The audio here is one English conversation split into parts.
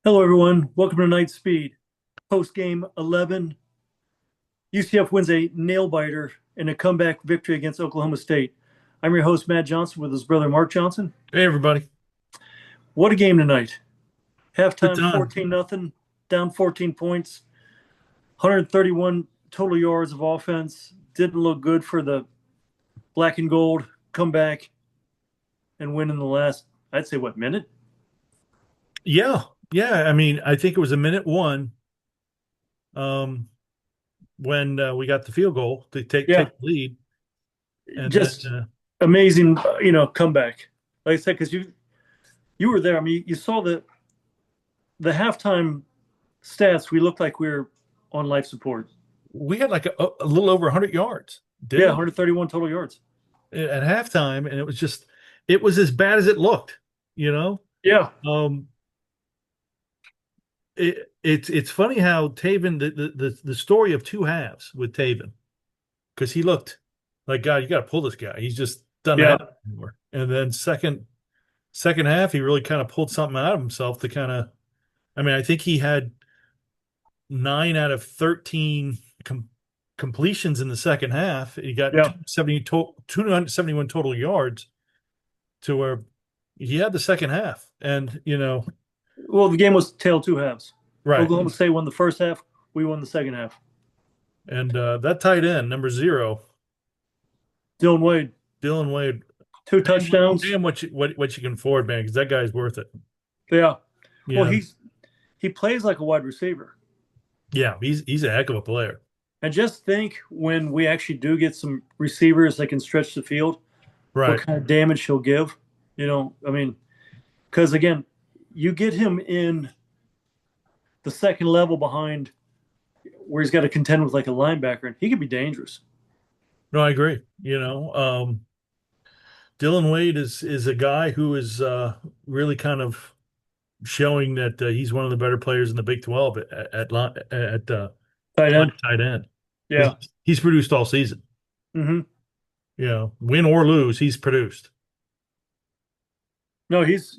Hello, everyone. Welcome to Knightspeed. Post game 11. UCF wins a nail biter in a comeback victory against Oklahoma State. I'm your host, Matt Johnson, with his brother, Mark Johnson. Hey, everybody. What a game tonight. Good Halftime time. 14 nothing, down 14 points, 131 total yards of offense. Didn't look good for the black and gold. Come back and win in the last, I'd say, what, minute? Yeah. Yeah. I mean, I think it was a minute one um, when we got the field goal to Yeah, take the lead. And then, just amazing, comeback. Like I said, because you were there. I mean, you saw the halftime stats. We looked like we were on life support. we had like a little over 100 yards, Yeah, didn't 131 total yards. we? At halftime. And it was as bad as it looked, you know? Yeah, Um, it's funny how Taven, the story of two halves with Taven, because he looked like, God, you got to pull this guy. He's just doesn't yeah, have it anymore. And then second half, he really kind of pulled something out of himself to kind of, I mean, I think he had 9 out of 13 completions in the second half. He got yeah. 271 total yards to where he had the second half. And, Well, the game was tail two halves. right. Oklahoma State won the first half. We won the second half. And that tight end, number 0, Dylan Wade, Dylan Wade, two pay touchdowns. him what you can afford, man, because that guy's worth it. Yeah. Well, Yeah. he plays like a wide receiver. Yeah. He's a heck of a player. And just think when we actually do get some receivers that can stretch the field, what Right. kind of damage he'll give. I mean, because again, you get him in the second level behind where he's got to contend with like a linebacker, and he could be dangerous. No, I agree. Dylan Wade is a guy who is really kind of showing that he's one of the better players in the Big 12 Tight end. playing tight end because Yeah. he's produced all season. Hmm. Win or lose, he's produced. No, he's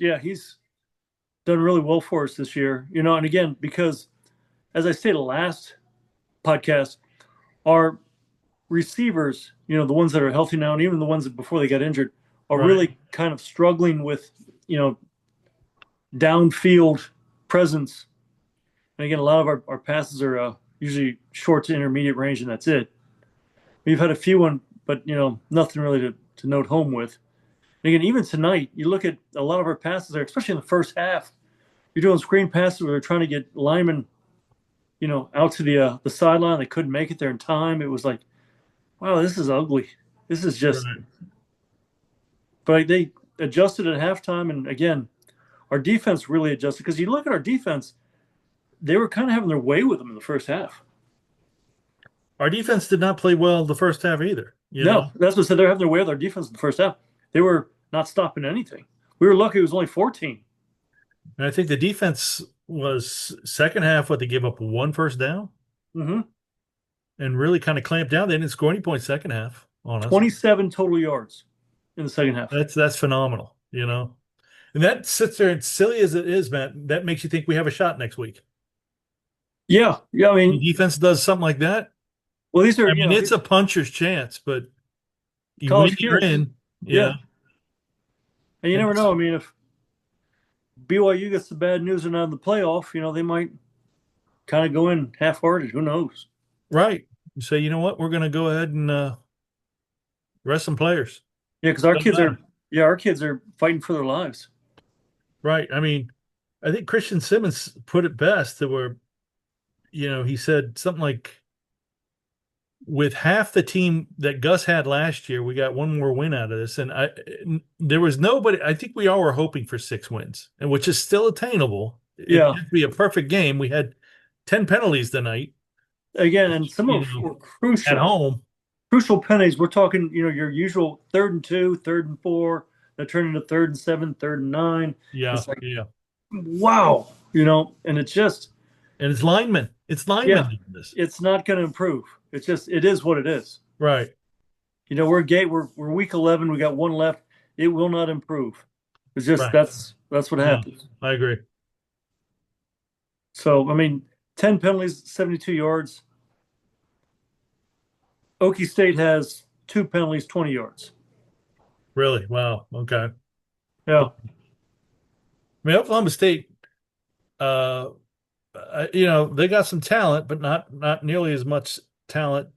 done really well for us this year. And again, because as I stated last podcast, our receivers, the ones that are healthy now, and even the ones that before they got injured, are Right. really kind of struggling with, downfield presence. And again, a lot of our passes are usually short to intermediate range, and that's it. We've had a few one, but nothing really to note home with. And again, even tonight, you look at a lot of our passes there, especially in the first half. You're doing screen passes where they're trying to get linemen, out to the sideline. They couldn't make it there in time. It was like, wow, this is ugly. This is just. Right. But they adjusted at halftime, and again, our defense really adjusted because you look at our defense, they were kind of having their way with them in the first half. Our defense did not play well the first half either. No, that's what I said. They're having their way with our defense in the first half. They were not stopping anything. We were lucky it was only 14. And I think the defense was second half what they gave up one first down Mm-hmm. and really kind of clamped down. They didn't score any points second half on us. 27 total yards in the second half. That's phenomenal. And that sits there, and silly as it is, Matt, that makes you think we have a shot next week. Yeah, yeah. I The mean, defense does something like that. well, these are I mean, it's a puncher's chance, but you win, college you're kids. in. Yeah, and you And never it's know. I mean, if BYU gets the bad news and out of the playoff, they might kind of go in half-hearted. Who knows? right. You say, you know what? We're going to go ahead and rest some players. Yeah, because our Doesn't kids are. matter. Yeah, our kids are fighting for their lives. Right. I mean, I think Christian Simmons put it best that where, he said something like, with half the team that Gus had last year, we got one more win out of this. And there was nobody. I think we all were hoping for 6 wins, and which is still attainable. It Yeah, had to be a perfect game. We had 10 penalties tonight, again, and some you of them know, were at crucial. home. Crucial pennies. We're talking, your usual 3rd and 2, 3rd and 4 that turn into 3rd and 7, 3rd and 9. Yeah, It's like, yeah. wow, and it's just, And it's linemen. It's linemen yeah, doing this. it's not going to improve. It's just, it is what it is. Right. We're week 11. We got one left. It will not improve. It's just Right. that's what No, happens. I agree. So, I mean, 10 penalties, 72 yards. Okie State has two penalties, 20 yards. Really? Wow. Okay. Yeah. I mean, Oklahoma State, uh, they got some talent, but not nearly as much talent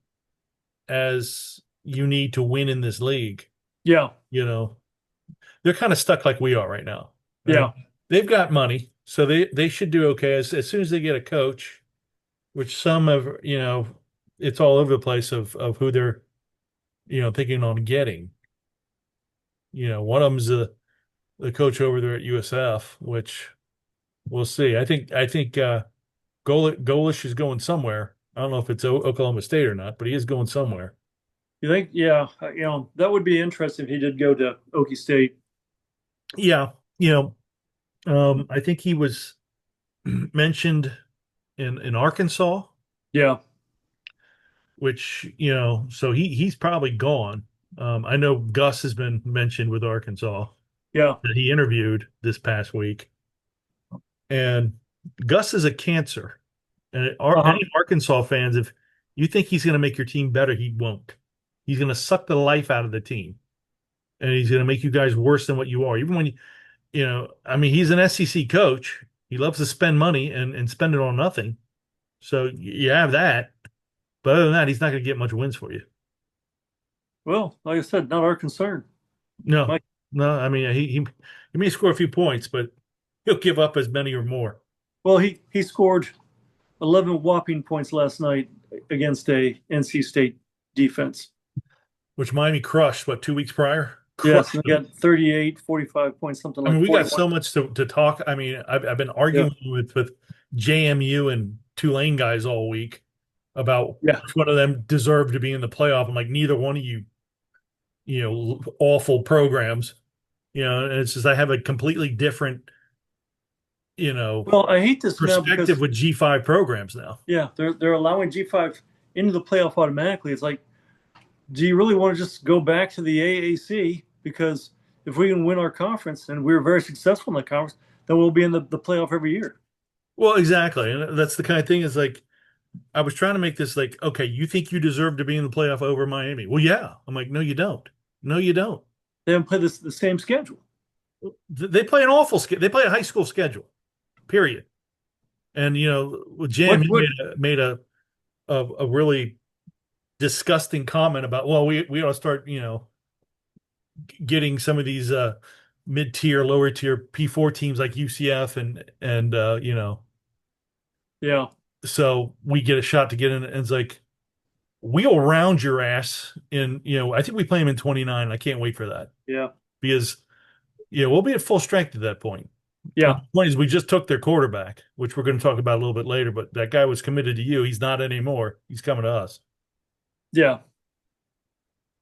as you need to win in this league. Yeah. You know, they're kind of stuck like we are right now. I mean, Yeah. they've got money, so they should do okay as soon as they get a coach, which some have, it's all over the place of who they're, thinking on getting. One of them's the coach over there at USF, which we'll see. I think Golish is going somewhere. I don't know if it's Oklahoma State or not, but he is going somewhere. You think? Yeah. That would be interesting if he did go to Okie State. Yeah, I think he was mentioned in Arkansas, Yeah. which so he's probably gone. I know Gus has been mentioned with Arkansas Yeah. that he interviewed this past week, and Gus is a cancer. And Uh-huh. any Arkansas fans, if you think he's going to make your team better, he won't. He's going to suck the life out of the team, and he's going to make you guys worse than what you are. Even when I mean, he's an SEC coach. He loves to spend money and spend it on nothing. So you have that. But other than that, he's not going to get much wins for you. Well, like I said, not our concern. No, Mike. no. I mean, he may score a few points, but he'll give up as many or more. Well, he scored 11 whopping points last night against a NC State defense. Which Miami crushed, what, 2 weeks prior? Yes, Crushed and they them. got 38, 45 points, something I mean, like we got 41. so much to talk. I mean, I've been Yeah. arguing with JMU and Tulane guys all week about Yeah. which one of them deserved to be in the playoff. I'm like, neither one of you, awful programs. And it's just I have a completely different, you know, Well, I hate this now perspective because with G5 programs now. yeah, they're allowing G5 into the playoff automatically. It's like, do you really want to just go back to the AAC? Because if we can win our conference and we're very successful in the conference, then we'll be in the playoff every year. Well, exactly. And that's the kind of thing is like I was trying to make this like, okay, you think you deserve to be in the playoff over Miami? Well, yeah. I'm like, no, you don't. No, you don't. They haven't played the same schedule. They play an awful they play a high school schedule. Period. And with What JMU what made a really disgusting comment about, well, we ought to start, getting some of these mid-tier, lower tier P4 teams like UCF and yeah, so we get a shot to get in. And it's like we'll round your ass in. I think we play them in 29. I can't wait for that yeah, because we'll be at full strength at that point. And yeah, the point is, we just took their quarterback, which we're going to talk about a little bit later. But that guy was committed to you. He's not anymore. He's coming to us. yeah.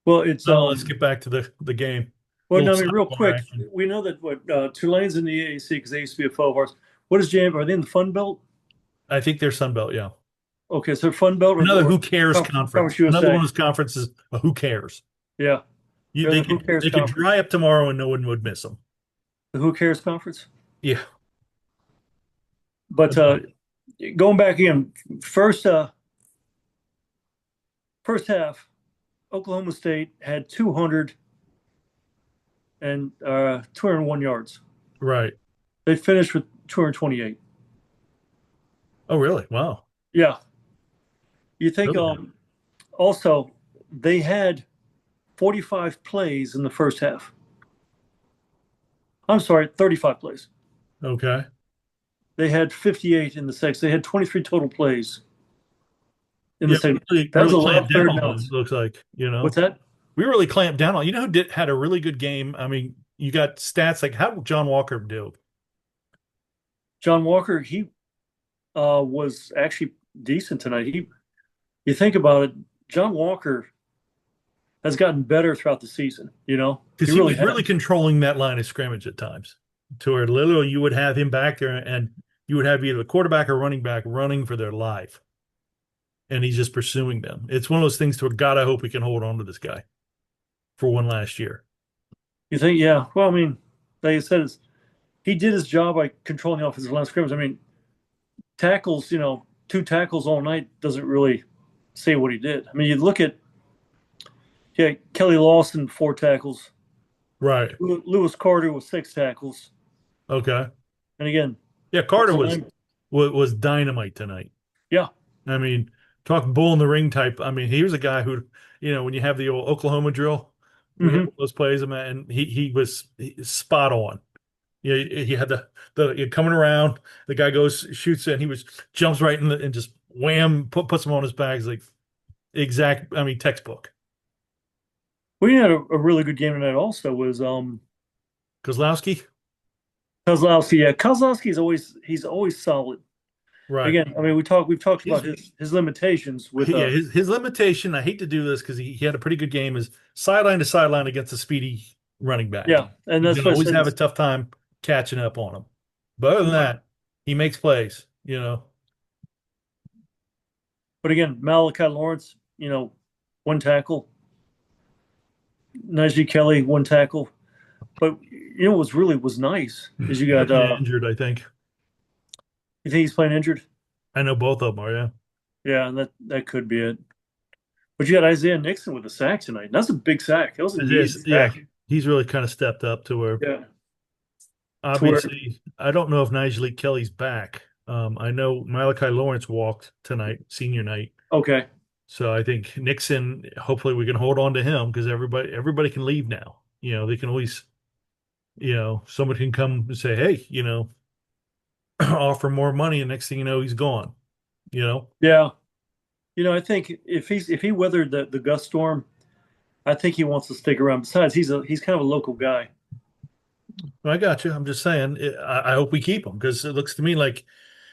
Well, it's So let's get back to the game. A well, little no, I mean, real sophomore quick, action. we know that what Tulane's in the AAC because they used to be a foe of ours. What is JM? Are they in the Fun Belt? I think they're Sunbelt. Yeah. Okay, so Fun Belt Another or who cares Conference conference. Another one USA? of those conferences. Who cares? Yeah, they're They the Who could Cares they could Conference. dry up tomorrow and no one would miss them. The Who Cares Conference. Yeah. But going back again, first first half, Oklahoma State had 200 and 201 yards. Right. They finished with 228. Oh, really? Wow. Yeah, you think Really good. also they had 45 plays in the first half. I'm sorry, 35 plays. Okay. They had 58 in the second. They had 23 total plays in the Yeah, second. we That was really a lot of clamped down third on them, downs. looks like, What's that? We really clamped down on. Who had a really good game? I mean, you got stats like how did John Walker do? John Walker, he was actually decent tonight. You think about it, John Walker has gotten better throughout the season. He Because he really was really has. controlling that line of scrimmage at times. To where literally you would have him back there and you would have either the quarterback or running back running for their life. And he's just pursuing them. It's one of those things to where God, I hope we can hold on to this guy for one last year. You think, yeah. Well, I mean, like I said, he did his job by controlling the offensive line of scrimmage. I mean, tackles, two tackles all night doesn't really say what he did. I mean, you look at yeah, Kelly Lawson, 4 tackles. Right. Lewis Carter with 6 tackles. Okay. And again, Yeah, those Carter are was line- was dynamite tonight. yeah. I mean, talk bull in the ring type. I mean, he was a guy who, when you have the old Oklahoma drill, we have Hmm. those plays, and he was spot on. Yeah, he had the you're coming around. The guy goes shoots and he was jumps right in and just wham puts him on his back. It's like exact. I mean, textbook. We had a really good game tonight also was Kozlowski, Kozlowski. Yeah, Kozlowski is always solid. right? Again, I mean we've talked about His his limitations with yeah, his limitation. I hate to do this because he had a pretty good game. Is sideline to sideline against a speedy running back. yeah, and He's that's gonna what I always said. have a tough time catching up on him. But other than that, he makes plays. But again, Malachi Lawrence, 1 tackle. Najee Kelly, 1 tackle. But what was nice is you got Injured, I think. you think he's playing injured? I know both of them are. Yeah, Yeah, and that could be it. But you got Isaiah Nixon with a sack tonight. That's a big sack. That was a it needed is. Yeah, sack. he's really kind of stepped up to where Yeah. To where obviously I don't know if Nigel Kelly's back. I know Malachi Lawrence walked tonight, senior night. okay. So I think Nixon. Hopefully, we can hold on to him because everybody can leave now. They can always. Somebody can come and say, "Hey, offer more money," and next thing you know, he's gone. You know. Yeah. I think if he weathered the gust storm, I think he wants to stick around. Besides, he's kind of a local guy. I got you. I'm just saying. I hope we keep him because it looks to me like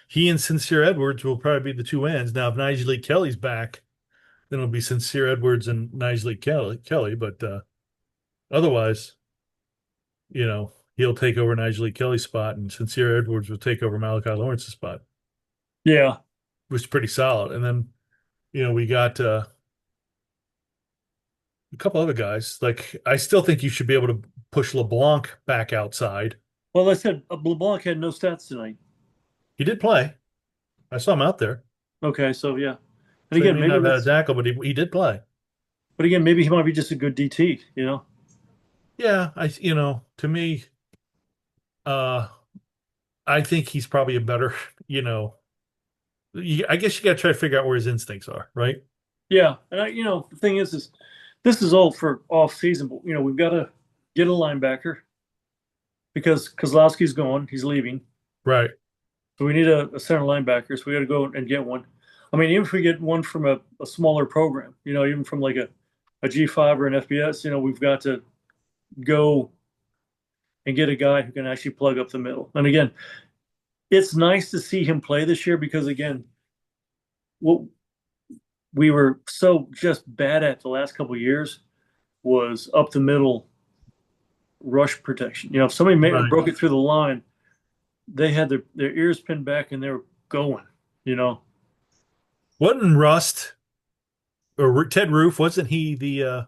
he and Sincere Edwards will probably be the two ends. Now, if Nigel Kelly's back, then it'll be Sincere Edwards and Nigel Kelly. But otherwise, he'll take over Nigel Kelly's spot, and Sincere Edwards will take over Malachi Lawrence's spot, Yeah. which is pretty solid. And then, we got a couple other guys. Like, I still think you should be able to push LeBlanc back outside. Well, I said LeBlanc had no stats tonight. He did play. I saw him out there. Okay, so yeah. And So he again, may not maybe have had a that's. tackle, but he did play. But again, maybe he might be just a good DT. Yeah, to me, uh, I think he's probably a better, I guess you got to try to figure out where his instincts are, right? Yeah, and the thing is this is all for off season, but we've got to get a linebacker because Kozlowski's gone, he's leaving, Right. so we need a center linebacker. So we got to go and get one. I mean, even if we get one from a smaller program, even from like a G5 or an FBS, we've got to go and get a guy who can actually plug up the middle. And again, it's nice to see him play this year because again, what we were so just bad at the last couple of years was up the middle rush protection. If somebody Right. broke it through the line, they had their ears pinned back and they were going. You know, Wasn't Rust or Ted Roof, wasn't he the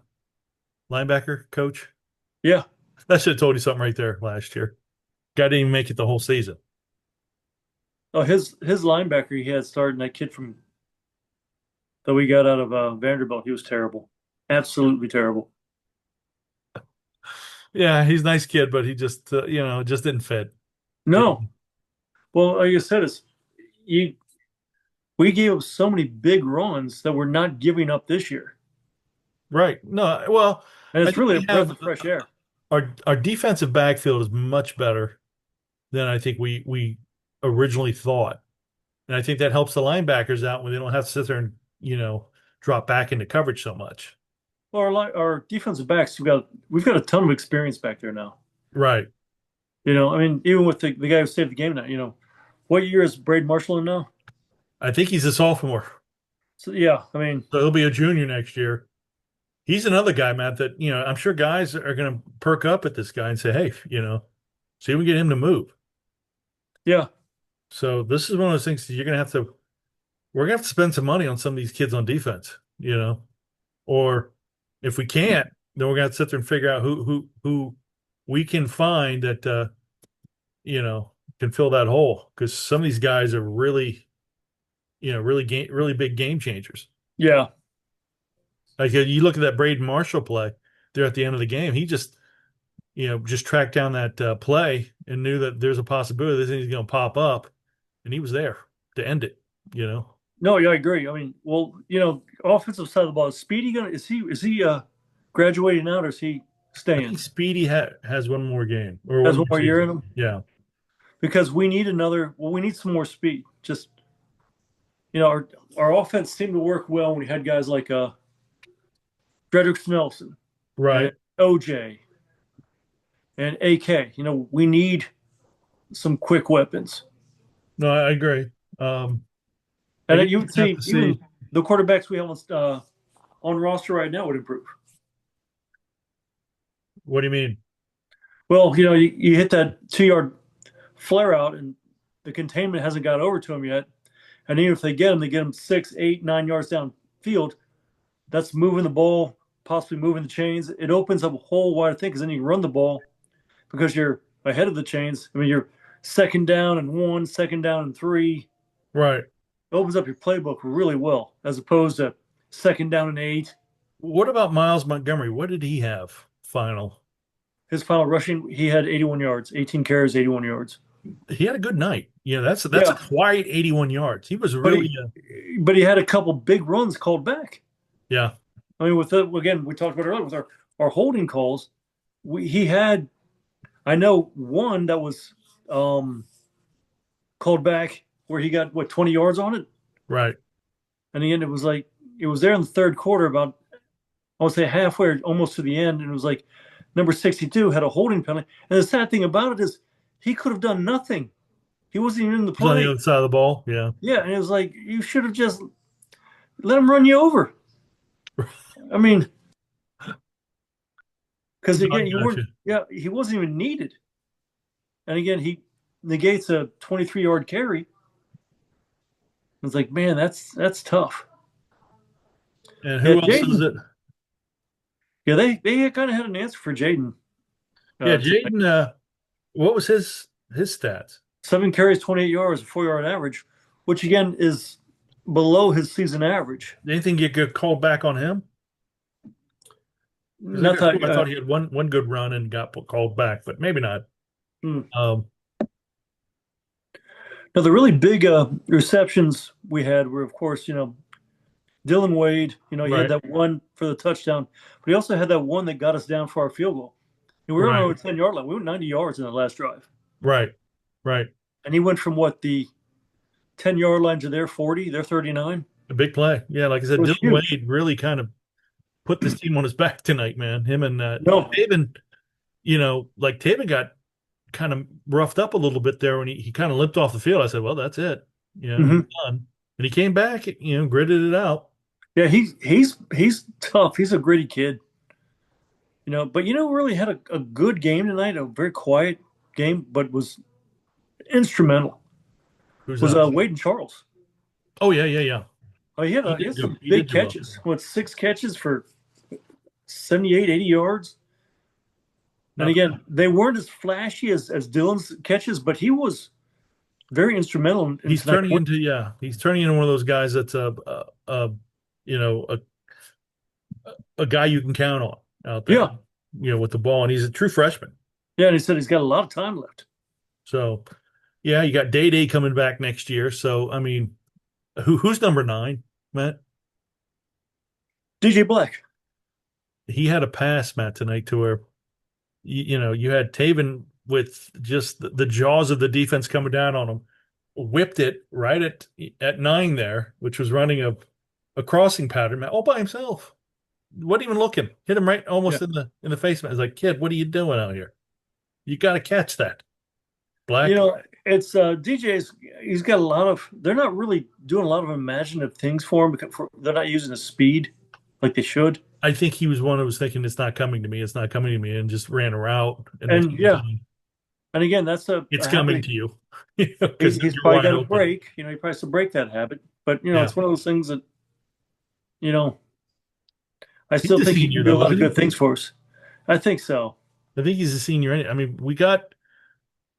linebacker coach? yeah. That should have told you something right there last year. Guy didn't even make it the whole season. Oh, his linebacker he had starting that kid from that we got out of Vanderbilt. He was terrible, absolutely terrible. Yeah, he's a nice kid, but he just, just didn't fit. No, well, like I said, it's you. We gave up so many big runs that we're not giving up this year, Right. No, well, and I it's think really a we breath have of fresh air. our defensive backfield is much better than I think we originally thought. And I think that helps the linebackers out when they don't have to sit there and, drop back into coverage so much. Well, our defensive backs, we've got a ton of experience back there now. Right. I mean, even with the guy who saved the game now, what year is Braid Marshall in now? I think he's a sophomore. So yeah, I mean, So he'll be a junior next year. He's another guy, Matt, that, I'm sure guys are going to perk up at this guy and say, hey, see if we can get him to move. yeah, So this is one of those things that we're going to have to spend some money on some of these kids on defense, or if we can't, then we're going to have to sit there and figure out who we can find that, can fill that hole. Because some of these guys are really really big game changers. Yeah. Like you look at that Braden Marshall play there at the end of the game, he just tracked down that play and knew that there's a possibility this thing's going to pop up, and he was there to end it. You know, No, yeah, I agree. I mean, well, offensive side of the ball, is Speedy gonna is he graduating out or is he I staying? think Speedy has one more game or Has one one more more year season. in him? Yeah, Because we need some more speed. Just our offense seemed to work well when we had guys like Frederick Nelson and right. OJ and AK. We need some quick weapons. No, I agree. I And guess you we would have see to even see. the quarterbacks we have on roster right now would improve. What do you mean? Well, you hit that 2 yard flare out and the containment hasn't got over to them yet. And even if they get them 6, 8, 9 yards downfield. That's moving the ball, possibly moving the chains. It opens up a whole wide thing because then you can run the ball because you're ahead of the chains. I mean, you're second down and 1, second down and 3. Right. It opens up your playbook really well as opposed to second down and 8. What about Miles Montgomery? What did he have final? His final rushing, he had 81 yards, 18 carries, 81 yards. He had a good night. That's a Yeah, quiet 81 yards. He was but really he had a couple big runs called back. yeah, I mean, again, we talked about earlier with our holding calls. He had, I know one that was called back where he got 20 yards on it, right. and the end it was there in the third quarter about I would say halfway almost to the end, and it was like number 62 had a holding penalty. And the sad thing about it is he could have done nothing. He wasn't even in the He's on the play. other side of the ball. Yeah. Yeah, and it was like you should have just let him run you over. I mean, because No, I again, you got weren't. you. Yeah, he wasn't even needed. And again, he negates a 23-yard carry. It's like, man, that's tough. And Yeah, who else is Jaden. it? Yeah, they kind of had an answer for Jaden Yeah, tonight. Jaden. What was his stats? 7 carries, 28 yards, a 4 yard average, which again is below his season average. Anything you could call back on him? Because I Not could have that. sworn I thought he had one good run and got called back, but maybe not. Hmm. Um, Now the really big receptions we had were, of course, Dylan Wade. He had right, that one for the touchdown, but he also had that one that got us down for our field goal. And we were on right, our 10 yard line. We went 90 yards in the last drive, right, right. and he went from the 10 yard line to their 40, their 39. A big play. Yeah, like I It said, was Dylan huge. Wade really kind of put this team on his back tonight, man. Him and No. Taven, like Taven got kind of roughed up a little bit there when he kind of limped off the field. I said, well, that's it. He's Hmm. done. And he came back, gritted it out. Yeah, he's tough. He's a gritty kid. But really had a good game tonight, a very quiet game, but was instrumental. Who's Was that? Wade and Charles. Oh yeah, yeah, yeah. Oh, he had some He big did do well. catches. 6 catches for 78, 80 yards. And Not bad. again, they weren't as flashy as Dylan's catches, but he was very instrumental in He's tonight's turning win. into he's turning into one of those guys that's you know a guy you can count on out there. Yeah. With the ball, and he's a true freshman. Yeah, and he said he's got a lot of time left. So yeah, you got Day coming back next year. So I mean, who's number 9, Matt? DJ Black. He had a pass, Matt, tonight to where you had Taven with just the jaws of the defense coming down on him, whipped it right at 9 there, which was running a crossing pattern, Matt, all by himself. Wasn't even looking. Hit him right Yeah. almost in the face, man. It's like, kid, what are you doing out here? You got to catch that. Black. It's DJ's. He's got a lot of. They're not really doing a lot of imaginative things for him because they're not using the speed like they should. I think he was one who was thinking it's not coming to me, it's not coming to me, and just ran a route. And next And thing you yeah, know, and again, that's it's a coming habit. to you He's, because he's you're probably wide got to open. break. He probably has to break that habit. But Yeah. it's one of those things that you know. I He's still a think he senior can do a though, lot of isn't he? good things for us. I think so. I think he's a senior. I mean, we got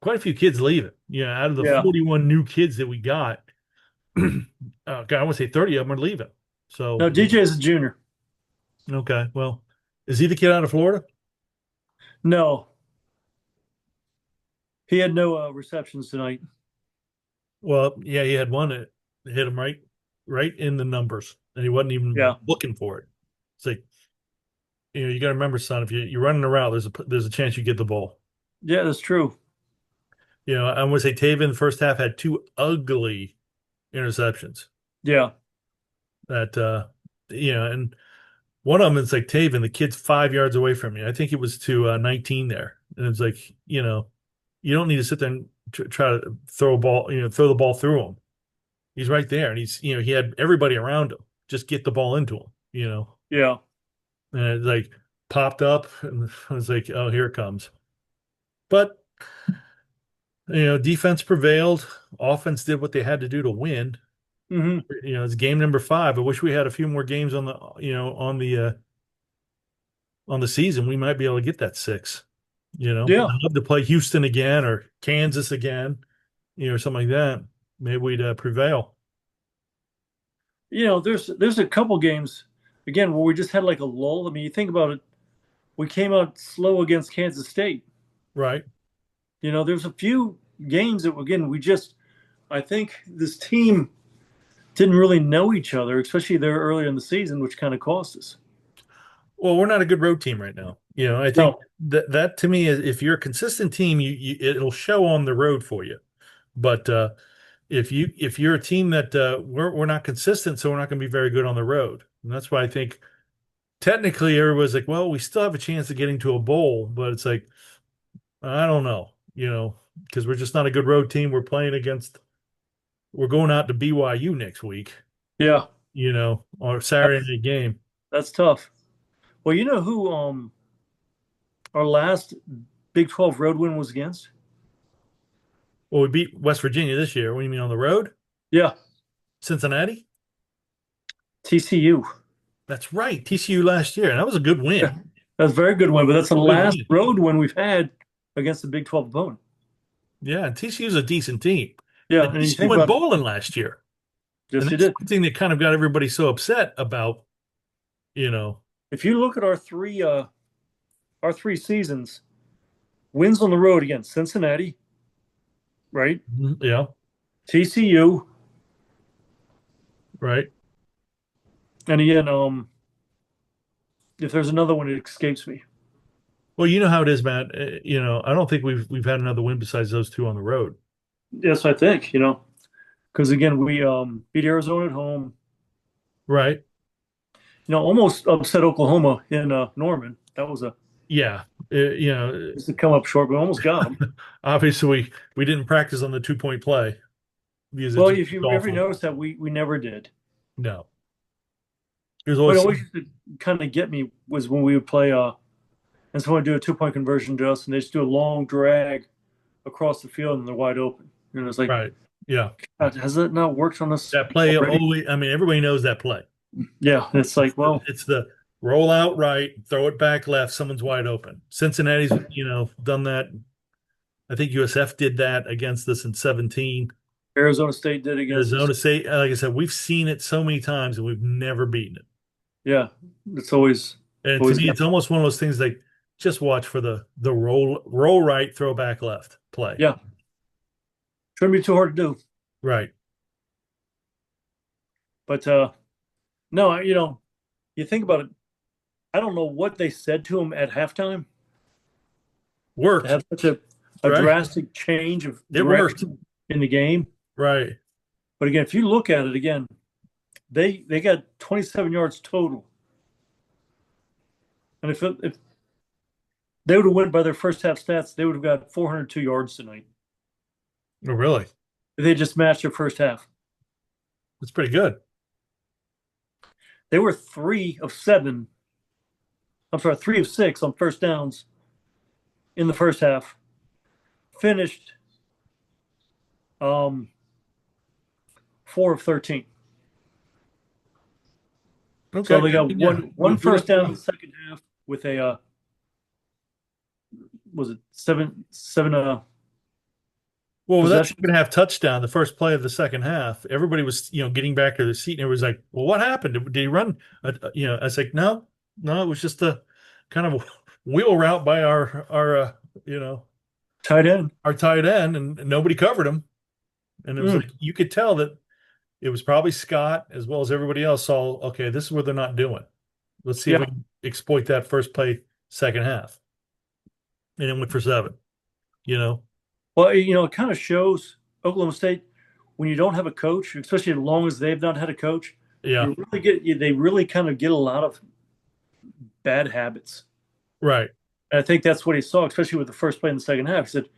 quite a few kids leaving. Out of the Yeah. 41 new kids that we got, God, I want to say 30 of them are leaving. So, No, DJ is a junior. okay, well, is he the kid out of Florida? No, he had no receptions tonight. Well, yeah, he had one that hit him right in the numbers, and he wasn't even Yeah, looking for it. It's like, you got to remember, son, if you're running a route, there's a chance you get the ball. yeah, that's true. I want to say Taven in the first half had two ugly interceptions Yeah, that, and one of them is like Taven, the kid's 5 yards away from you. I think it was to 19 there, and it's like, you don't need to sit there and try to throw a ball, throw the ball through him. He's right there, and he had everybody around him. Just get the ball into him. yeah. And it like popped up, and I was like, oh, here it comes. But defense prevailed. Offense did what they had to do to win. Hmm. It's game number 5. I wish we had a few more games on the season. We might be able to get that 6. Yeah. I'd love to play Houston again or Kansas again, or something like that. Maybe we'd prevail. There's a couple games again where we just had like a lull. I mean, you think about it, we came out slow against Kansas State. Right. There's a few games that again I think this team didn't really know each other, especially there earlier in the season, which kind of cost us. Well, we're not a good road team right now. I think No, that to me is, if you're a consistent team, it'll show on the road for you. But if you're a team that we're not consistent, so we're not going to be very good on the road. And that's why I think technically everybody's like, well, we still have a chance of getting to a bowl, but it's like, I don't know, because we're just not a good road team. We're going out to BYU next week, yeah, or Saturday that's night game. that's tough. Well, you know who our last Big 12 road win was against? Well, we beat West Virginia this year. What do you mean on the road? Yeah, Cincinnati? TCU. That's right. TCU last year. And that was a good Yeah, win. that's a very good win, but that's the Good last win. road win we've had against the Big 12 opponent. Yeah, TCU's a decent team. Yeah, And and you TCU think went about bowling last year. And just you that's did. one thing that kind of got everybody so upset about, you know, If you look at our three seasons, wins on the road against Cincinnati, right? yeah, TCU, right. and again, if there's another one, it escapes me. Well, you know how it is, Matt. I don't think we've had another win besides those two on the road. Yes, I think, because again, we beat Arizona at home, Right. almost upset Oklahoma in Norman. That was Yeah. just to come up short, but almost got them. Obviously we didn't practice on the 2-point play because it Well, just if you looked ever awful. notice that we never did. No. There's What always always used to kind of get me was when we would play and someone would do a 2-point conversion to us, and they just do a long drag across the field, and they're wide open. And it's like, right. Yeah. God, has that not worked on us That play already? always, I mean, everybody knows that play. Yeah, it's It's like, the, well, it's the roll out right, throw it back left, someone's wide open. Cincinnati's, done that. I think USF did that against us in 17. Arizona State did against us. Arizona State, like I said, we've seen it so many times and we've never beaten it. Yeah, it's always And to always me, got. it's almost one of those things like just watch for the roll right, throw back left play. Yeah, shouldn't be too hard to do. Right. But no, you think about it. I don't know what they said to him at halftime to Worked. have such a Right. drastic change of It worked. direction in the game. Right. But again, if you look at it again, they got 27 yards total. And if they would have went by their first half stats, they would have got 402 yards tonight. Oh, really? If they just matched their first half. That's pretty good. They were 3 of 7. I'm sorry, 3 of 6 on first downs in the first half. Finished 4 of 13. Okay. So they got Yeah. one first down in the second half with a was it seven Well, with that possessions. 2.5 touchdown, the first play of the second half, everybody was, getting back to their seat, and it was like, "Well, what happened? Did he run?" I was like, "No, no, it was just a kind of wheel route by our you know, Tight end. our tight end, and nobody covered him." And it was Mm, like you could tell that it was probably Scott as well as everybody else saw. Okay, this is what they're not doing. Let's see if we yeah. can exploit that first play, second half, and it went for 7. You know, Well, it kind of shows Oklahoma State when you don't have a coach, especially as long as they've not had a coach, yeah, they really kind of get a lot of bad habits. right, And I think that's what he saw, especially with the first play in the second half. He said,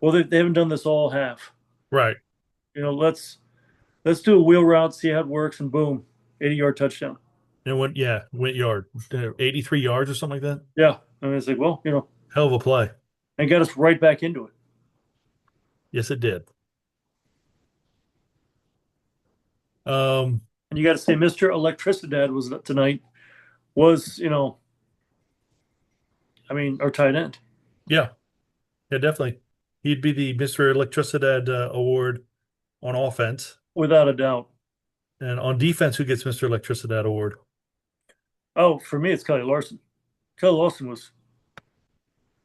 "Well, they haven't done this all half. right. Let's do a wheel route, see how it works, and boom, 80-yard touchdown." And went yard, 83 yards or something like that. Yeah, I mean, it's like, well, Hell of a play. and got us right back into it. Yes, it did. Um, And you got to say, Mr. Electricidad was tonight was, I mean, our tight end yeah, yeah, definitely. He'd be the Mr. Electricidad award on offense, without a doubt. and on defense, who gets Mr. Electricidad award? Oh, for me, it's Kelly Larson. Kelly Larson was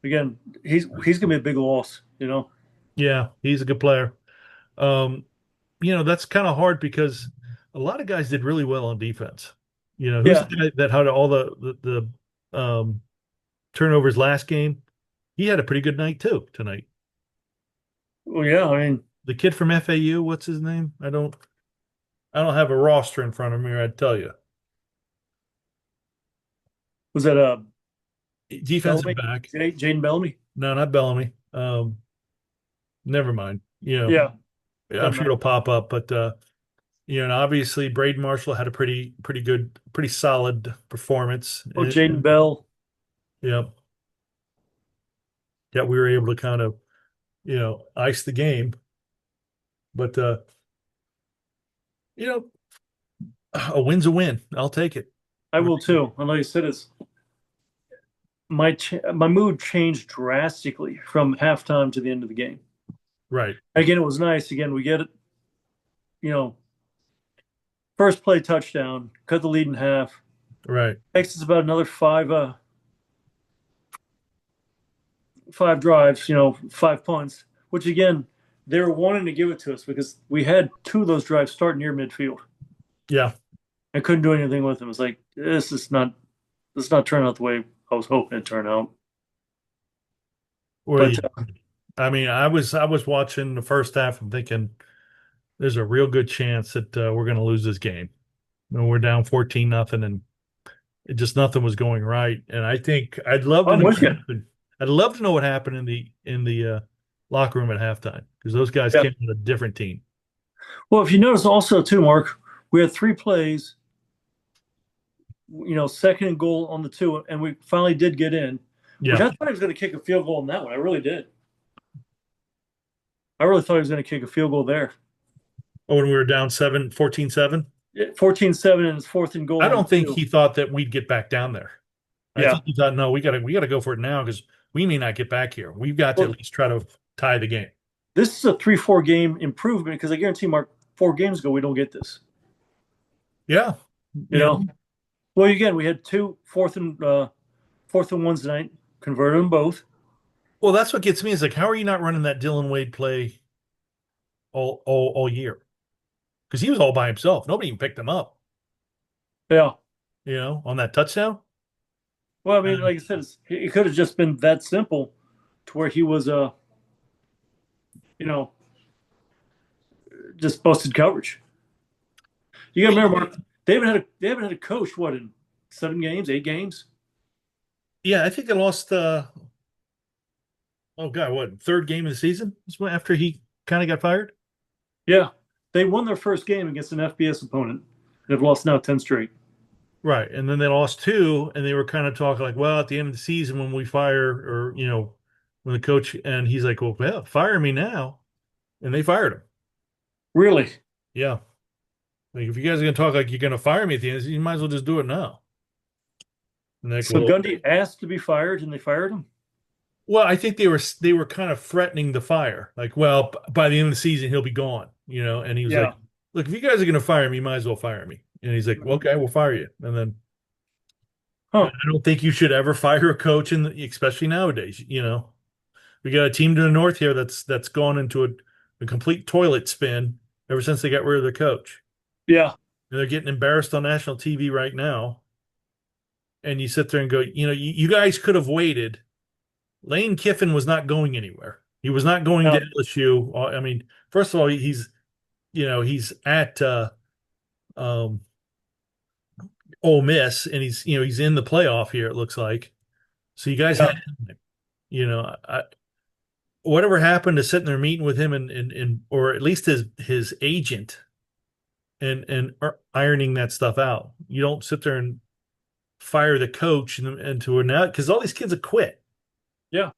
again. He's gonna be a big loss. Yeah, he's a good player. Um, that's kind of hard because a lot of guys did really well on defense. Who's Yeah. the guy that had all the turnovers last game? He had a pretty good night too tonight. Well, yeah. I mean, The kid from FAU, what's his name? I don't have a roster in front of me, or I'd tell you. was that Defensive Bellamy? back. Jaden Bellamy? No, not Bellamy. Never mind. Yeah, I'm doesn't sure matter. it'll pop up, but and obviously Braden Marshall had a pretty good, pretty solid performance. Oh, Jaden Bell. Yeah, yeah, we were able to kind of, ice the game. But you know, a win's a win. I'll take it. I will too. And like I said, it's my mood changed drastically from halftime to the end of the game. Right, Again, it was nice. Again, we get it. You know, first play touchdown, cut the lead in half. right. Takes us about another five drives. 5 punts, which again they were wanting to give it to us because we had two of those drives start near midfield. Yeah. I couldn't do anything with them. It's like this is not turning out the way I was hoping it turned out. Well, But I mean, I was watching the first half and thinking there's a real good chance that we're going to lose this game. We're down 14-0, and it just nothing was going right. And I think I'd love to I'm know with what you. happened. I'd love to know what happened in the locker room at halftime because those guys Yeah. came with a different team. Well, if you notice also too, Mark, we had 3 plays. Second and goal on the 2, and we finally did get in. Which Yeah. I thought he was going to kick a field goal in that one. I really did. I really thought he was going to kick a field goal there. Oh, when we were down 14-7. 14-7 and it's fourth and goal I on the don't think 2. he thought that we'd get back down there. I Yeah. think he thought, no, we gotta go for it now because we may not get back here. We've got to Well, at least try to tie the game. this is a 3-4 game improvement because I guarantee, Mark, 4 games ago we don't get this. Yeah. You know. Well, again, we had two fourth and ones tonight. Converted them both. Well, that's what gets me is like, how are you not running that Dylan Wade play all year? Because he was all by himself. Nobody even picked him up, Yeah. on that touchdown. Well, I mean, like I said, it could have just been that simple, to where he was you know, just busted coverage. You got to remember, Mark, they haven't had a coach what in 7 games, 8 games. Yeah, I think they lost. Oh God, what third game of the season? After he kind of got fired. Yeah, they won their first game against an FBS opponent. They've lost now 10 straight. Right, and then they lost 2, and they were kind of talking like, well, at the end of the season when we fire, or when the coach, and he's like, well, fire me now, and they fired him. Really? Yeah, like if you guys are gonna talk like you're gonna fire me at the end, you might as well just do it now. And like, So well, Gundy asked to be fired, and they fired him. Well, I think they were kind of threatening the fire. Like, well, by the end of the season, he'll be gone, you know. And he was like, Yeah. "Look, if you guys are going to fire me, you might as well fire me." And he's like, well, Mhm. "Okay, we'll fire you." And then I Huh. don't think you should ever fire a coach, especially nowadays. You know, we got a team to the north here that's gone into a complete toilet spin ever since they got rid of their coach, Yeah. and they're getting embarrassed on national TV right now. And you sit there and go, you guys could have waited. Lane Kiffin was not going anywhere. He was not going to No. LSU. I mean, first of all, he's at um, Ole Miss, and he's in the playoff here. It looks like. So you guys Yeah. had him. Whatever happened to sitting there meeting with him and or at least his agent and ironing that stuff out. You don't sit there and fire the coach and to now because all these kids have quit. Yeah.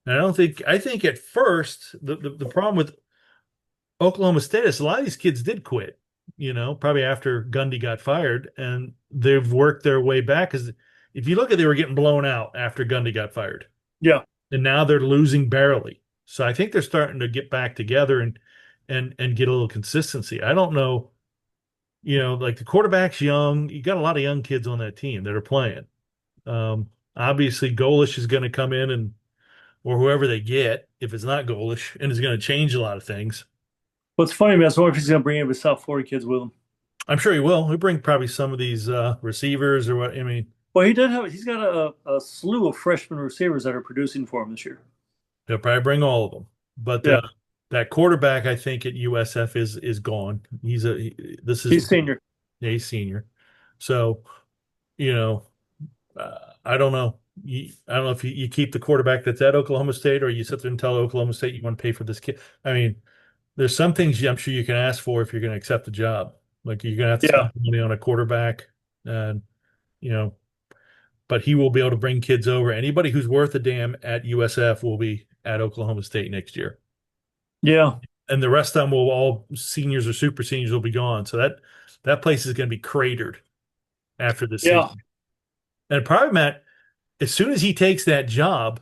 And I think at first the problem with Oklahoma State is a lot of these kids did quit, probably after Gundy got fired, and they've worked their way back. Because if you look at, they were getting blown out after Gundy got fired, Yeah. and now they're losing barely. So I think they're starting to get back together and get a little consistency. I don't know, like the quarterback's young. You got a lot of young kids on that team that are playing. Obviously, Golish is going to come in or whoever they get, if it's not Golish, and is going to change a lot of things. What's funny, man, I wonder if he's going to bring any of his South Florida kids with him. I'm sure he will. He'll bring probably some of these receivers or what. I mean, Well, he's got a slew of freshman receivers that are producing for him this year. he'll probably bring all of them. But Yeah. that quarterback, I think, at USF is gone. This is He's senior. a senior. So, you know, I don't know. I don't know if you keep the quarterback that's at Oklahoma State or you sit there and tell Oklahoma State you want to pay for this kid. I mean, there's some things I'm sure you can ask for if you're going to accept the job. Like you're going to have to Yeah. spend money on a quarterback, and you know, but he will be able to bring kids over. Anybody who's worth a damn at USF will be at Oklahoma State next year, Yeah. and the rest of them will all seniors or super seniors will be gone. So that place is going to be cratered after this Yeah. season. And probably Matt, as soon as he takes that job,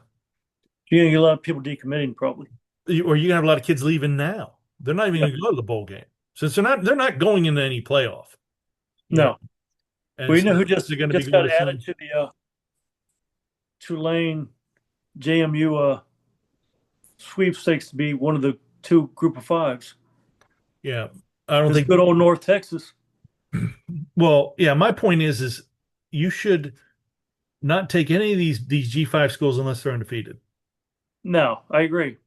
You're going to get a lot of people decommitting, probably. or you're gonna have a lot of kids leaving now. They're not even Yeah. going to go to the bowl game since they're not going into any playoff. You know, No. and Well, you so know who just they're going to be just going got to added some. to the Tulane JMU sweepstakes to be one of the two group of fives. Yeah, I don't It's think. good old North Texas. Well, yeah, my point is you should not take any of these G5 schools unless they're undefeated. No, I agree.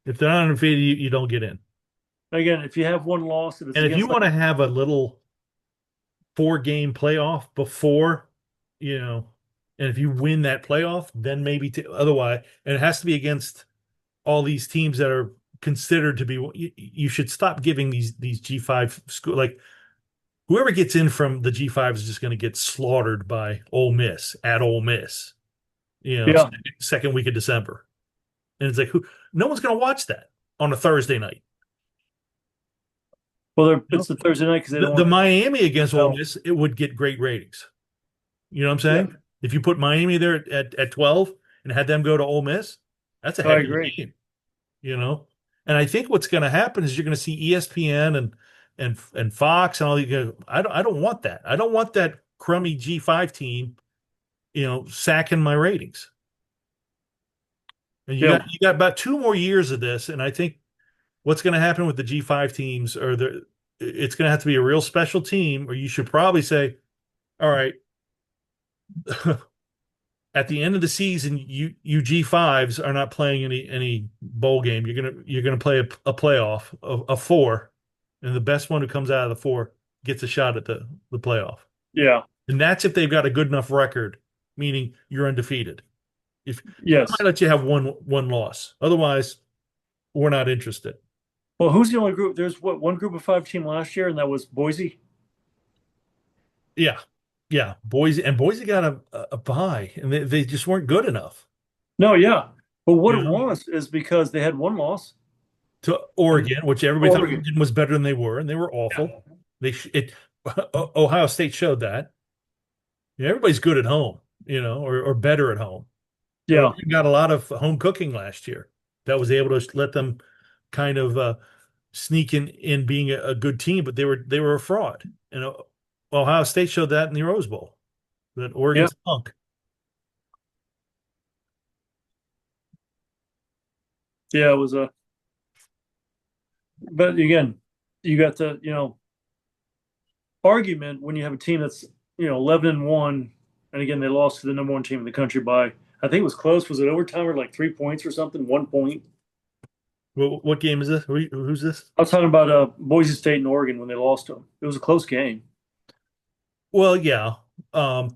If they're not undefeated, you don't get in. Again, if you have one loss, if it's And if you against like want to have a little 4 game playoff before, you know, and if you win that playoff, then maybe otherwise, and it has to be against all these teams that are considered to be. You should stop giving these G5 school like whoever gets in from the G5 is just going to get slaughtered by Ole Miss at Ole Miss. yeah. Second week of December, and it's like who? No one's going to watch that on a Thursday night. Well, You know? it's the Thursday night because they don't The want Miami against Ole no. Miss, it would get great ratings. You know what I'm Yeah, saying? If you put Miami there at 12 and had them go to Ole Miss, that's a I heck of a agree. game, you know? And I think what's going to happen is you're going to see ESPN and Fox and all these. I don't want that. I don't want that crummy G5 team, sacking my ratings. And you Yeah, got you got about 2 more years of this, and I think what's going to happen with the G5 teams it's going to have to be a real special team, or you should probably say, all right, at the end of the season, you G5s are not playing any bowl game. You're gonna play a playoff of four, and the best one who comes out of the four gets a shot at the playoff. yeah, And that's if they've got a good enough record, meaning you're undefeated. If I yes. might let you have one loss, otherwise we're not interested. Well, who's the only group? There's one group of five team last year, and that was Boise. Yeah, yeah. Boise got a bye, and they just weren't good enough. No, yeah, but what You it know, was is because they had one loss to and Oregon, which everybody thought Oregon. Oregon was better than they were, and they were Yeah, awful. Ohio State showed that. Yeah, everybody's good at home, or better at home. Yeah. Oregon got a lot of home cooking last year that was able to let them kind of sneak in being a good team, but they were a fraud. And Ohio State showed that in the Rose Bowl that Oregon Yeah. stunk. Yeah. It was a, but again, you got the, argument when you have a team that's, 11-1. And again, they lost to the number one team in the country by, I think it was close. Was it overtime or like 3 points or something? 1 point. What game is this? Who's this? I was talking about Boise State and Oregon when they lost to them. It was a close game. Well, yeah.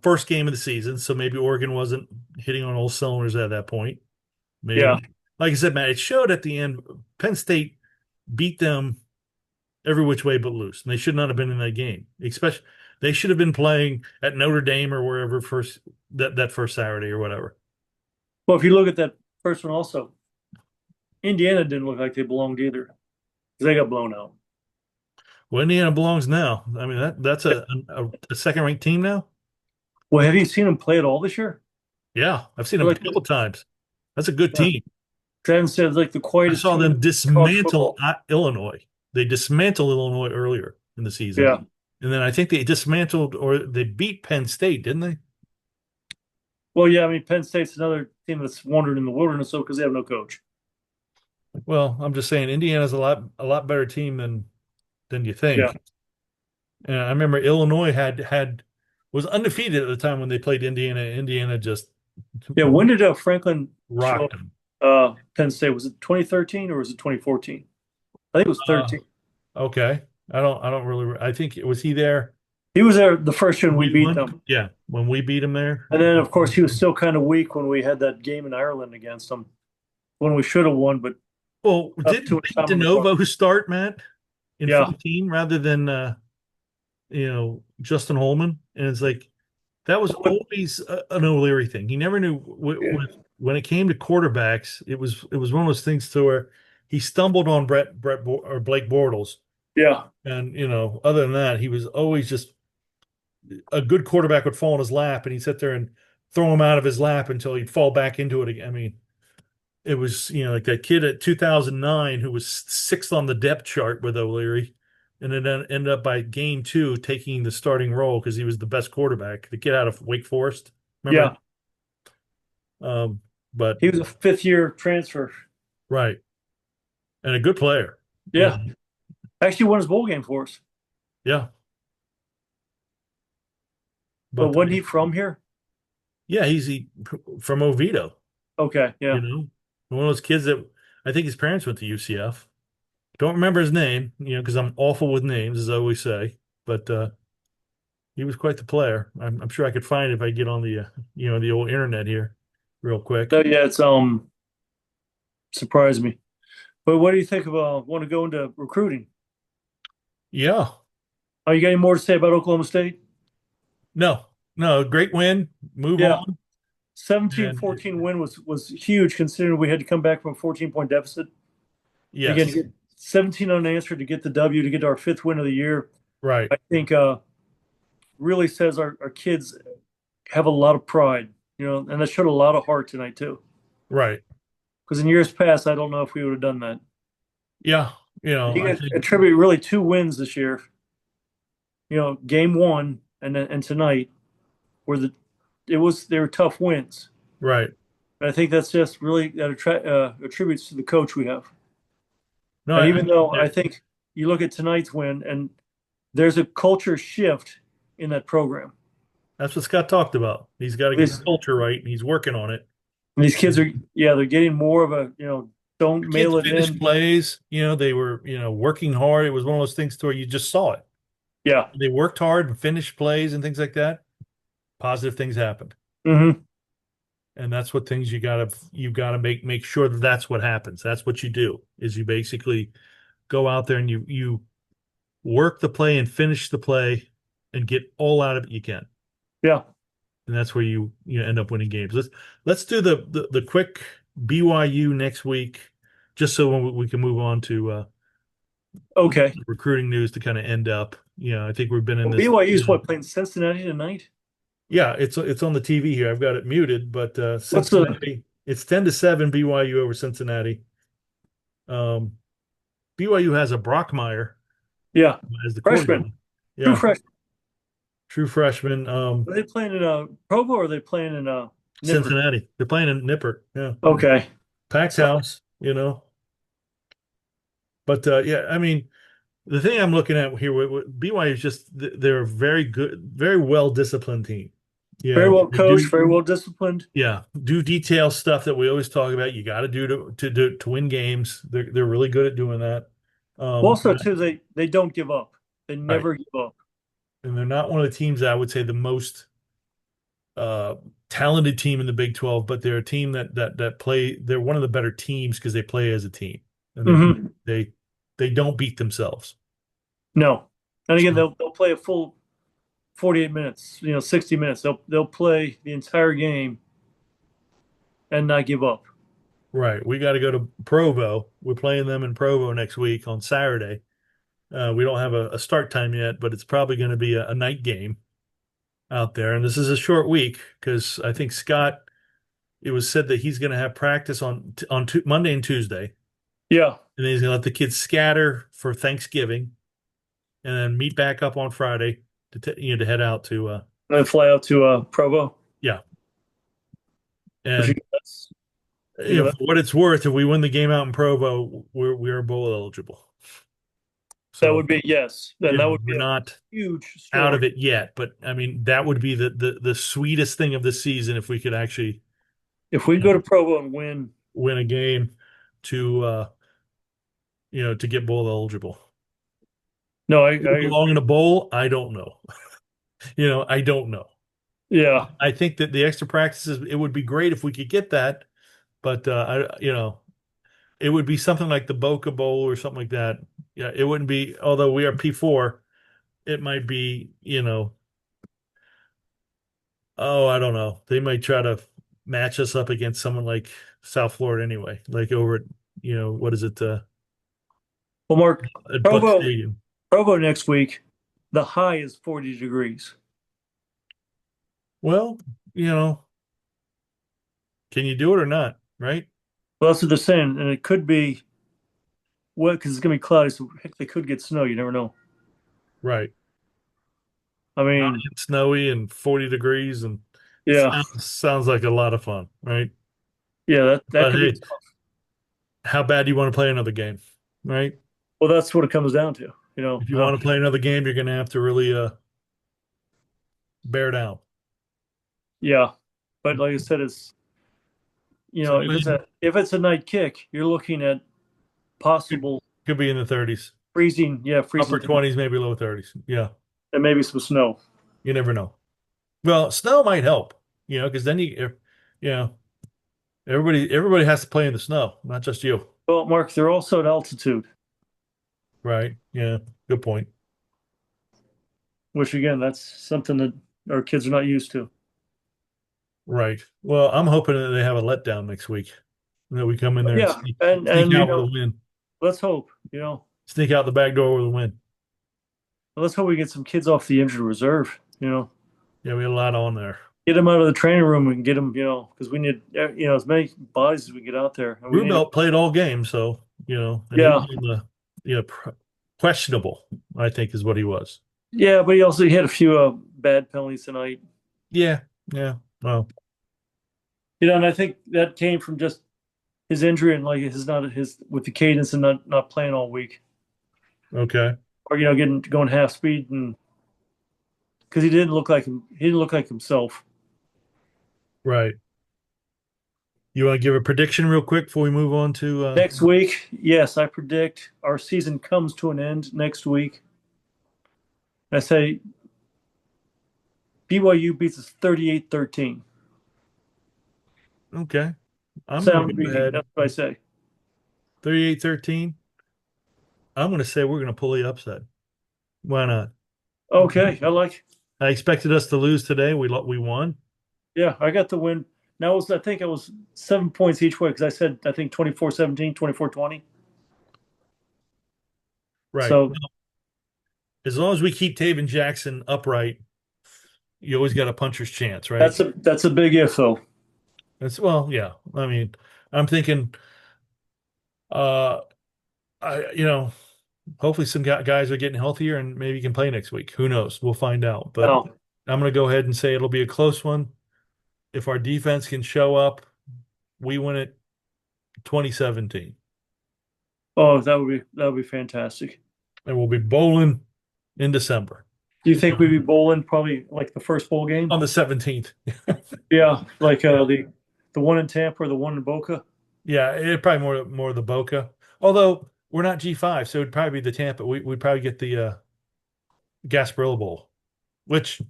First game of the season, so maybe Oregon wasn't hitting on all cylinders at that point. Yeah. Maybe. Like I said, Matt, it showed at the end. Penn State beat them every which way but loose, and they should not have been in that game. Especially, they should have been playing at Notre Dame or wherever first that first Saturday or whatever. Well, if you look at that first one also, Indiana didn't look like they belonged either because they got blown out. Well, Indiana belongs now. I mean, that's a second ranked team now. Well, have you seen them play at all this year? Yeah, I've seen They're them a like, couple times. That's a good yeah, team. Travis said like the I quietest saw team in them college dismantle football. Illinois. They dismantled Illinois earlier in the season. Yeah. And then I think they dismantled or they beat Penn State, didn't they? Well, yeah, I mean, Penn State's another team that's wandered in the wilderness, so because they have no coach. Well, I'm just saying Indiana's a lot better team than you Yeah. think. And I remember Illinois had was undefeated at the time when they played Indiana. Indiana just Yeah. When did Franklin show rocked up? them. Penn State, was it 2013 or was it 2014? I think it was Uh, 13. okay. I don't really I think was he there He was there the first year when and we we beat won? them. Yeah, when we beat him there. And then, of course, he was still kind of weak when we had that game in Ireland against them when we should have won, but Well, up didn't to a Pete time on the clock. DeNovo start, Matt, in Yeah. 14 rather than Justin Holman? And it's like that was always an O'Leary thing. He never knew when it came to quarterbacks. It was one of those things to where he stumbled on or Blake Bortles, Yeah. and other than that, he was always just a good quarterback would fall in his lap, and he'd sit there and throw him out of his lap until he'd fall back into it again. I mean, it was like that kid at 2009 who was sixth on the depth chart with O'Leary, and then ended up by game two taking the starting role because he was the best quarterback. The kid out of Wake Forest, remember? Yeah. But He was a fifth year transfer. right, and a good player. Yeah. Actually won his bowl game for us. Yeah, But but wasn't he from here? yeah, he from Oviedo. Okay. You Yeah. know, one of those kids that I think his parents went to UCF. Don't remember his name, because I'm awful with names, as I always say. But he was quite the player. I'm sure I could find it if I get on the old internet here, real quick. So, yeah, it's surprised me. But what do you think of want to go into recruiting? Yeah, Are you got any more to say about Oklahoma State? no, no, great win. Move Yeah. on, and 17-14 win was huge considering we had to come back from a 14-point deficit. And again, to yes, get 17 unanswered to get the W, to get our fifth win of the year, right, I think really says our kids have a lot of pride, and that showed a lot of heart tonight too. right, Because in years past, I don't know if we would have done that. yeah. You I can think attribute really two wins this year. Game one and tonight were they were tough wins. right. And I think that's just really that attributes to the coach we have. No, And I even think though I think you look at tonight's win, and there's a culture shift in that program. that's what Scott talked about. He's got to get These, the culture right, and he's working on it. these kids are, yeah, they're getting more of a, don't The mail kids it finished in. plays. They were working hard. It was one of those things to where you just saw it. Yeah. They worked hard and finished plays and things like that. Positive things happened, Hmm. and that's what things you gotta make sure that that's what happens. That's what you do is you basically go out there and you work the play and finish the play and get all out of it you can, Yeah. and that's where you end up winning games. Let's do the quick BYU next week, just so we can move on to Okay. recruiting news to kind of end up. I think we've been in Well, this. BYU's what, playing Cincinnati tonight? Yeah, it's on the TV here. I've got it muted, but What's the Cincinnati, it's 10-7 BYU over Cincinnati. Um, BYU has a Brockmeyer yeah as the freshman? quarterback. True Yeah, freshman. true freshman. Are they playing in Provo or are they playing in Nippert? Cincinnati. They're playing in Nippert. Yeah, Okay, packed so house. But yeah, I mean, the thing I'm looking at here with BYU is just they're a very good, very well disciplined team. very well They coached, do. very well disciplined. Do detail stuff that we always talk about. You got to do to win games. They're really good at doing that. Well, Um, also too, they don't give up. They right, never give up. and they're not one of the teams that I would say the most uh, talented team in the Big 12, but they're a team that play. They're one of the better teams because they play as a team, and Hmm. they don't beat themselves. No, and again, So, they'll play a full 48 minutes. 60 minutes. They'll play the entire game and not give up. right, we got to go to Provo. We're playing them in Provo next week on Saturday. We don't have a start time yet, but it's probably going to be a night game out there. And this is a short week because I think Scott, it was said that he's going to have practice on Monday and Tuesday, Yeah, and then he's going to let the kids scatter for Thanksgiving, and then meet back up on Friday to head out to and then fly out to Provo. yeah. Which And that's that's for what it's worth, if we win the game out in Provo, we're bowl eligible. that So would be yes. Then that would be we're a not huge out of story it yet, but I mean that would be the sweetest thing of the season if we could actually if we you know, go to Provo and win. win a game to to get bowl eligible. No, Do we I belong in a bowl? I don't know. I don't know. yeah. I think that the extra practices, it would be great if we could get that, but it would be something like the Boca Bowl or something like that. Yeah, it wouldn't be, although we are P4, it might be, oh, I don't know. They might try to match us up against someone like South Florida anyway, like over at, what is it, Well, Mark, at Buck Provo Stadium. Provo next week. The high is 40 degrees. Well, you know, can you do it or not? Right? Well, that's what they're saying, and it could be wet because it's gonna be cloudy. So heck, they could get snow. You never know. Right. I Cloudy mean, and snowy and 40 degrees and yeah, sounds like a lot of fun, right? yeah, that But could be hey, tough. how bad do you want to play another game, right? Well, that's what it comes down to. If you want to play another game, you're going to have to really bear down. Yeah, but like I said, it's So if it's a night kick, you're looking at it possible could be in the 30s, freezing, yeah, upper freezing temps 20s, maybe low 30s. Yeah, and maybe some snow. you never know. Well, snow might help, because then you know, everybody has to play in the snow, not just you, Well, Mark, they're also at altitude, right? Yeah, good point. which again, that's something that our kids are not used to. Right. Well, I'm hoping that they have a letdown next week. That we come in there and Yeah, and sneak out with a win, let's hope, sneak out the back door with a win. let's hope we get some kids off the injured reserve. Yeah, we had a lot on there. Get them out of the training room and get them, because we need, as many bodies as we get out there. And we need, Rubelt played all game, so and he yeah, was on the questionable, I think is what he was. yeah, but he had a few bad penalties tonight. Yeah, yeah. Well, And I think that came from just his injury and like his not his with the cadence and not playing all week, okay, or getting going half speed and because he didn't look like himself. right. You want to give a prediction real quick before we move on to Next week, yes, I predict our season comes to an end next week. I say BYU beats us 38-13. okay. I'm going to Sound go beating. ahead That's what I say. 38-13. I'm going to say we're going to pull the upset. Why not? Okay, I like. I expected us to lose today. We won. Yeah, I got the win. Now I think I was 7 points each way because I said I think 24-17, 24-20. Right. So As long as we keep Taven Jackson upright, you always got a puncher's chance, right? That's a big if though. That's well, yeah. I mean, I'm thinking, uh, hopefully some guys are getting healthier and maybe can play next week. Who knows? We'll find out. But No. I'm going to go ahead and say it'll be a close one. If our defense can show up, we win it 2017, Oh, that would be fantastic. and we'll be bowling in December Do you think we'd be bowling probably like the first bowl game? on the 17th. Yeah, like the one in Tampa or the one in Boca. Yeah, it probably more the Boca. Although we're not G5, so it'd probably be the Tampa. We'd probably get the Gasparilla Bowl, which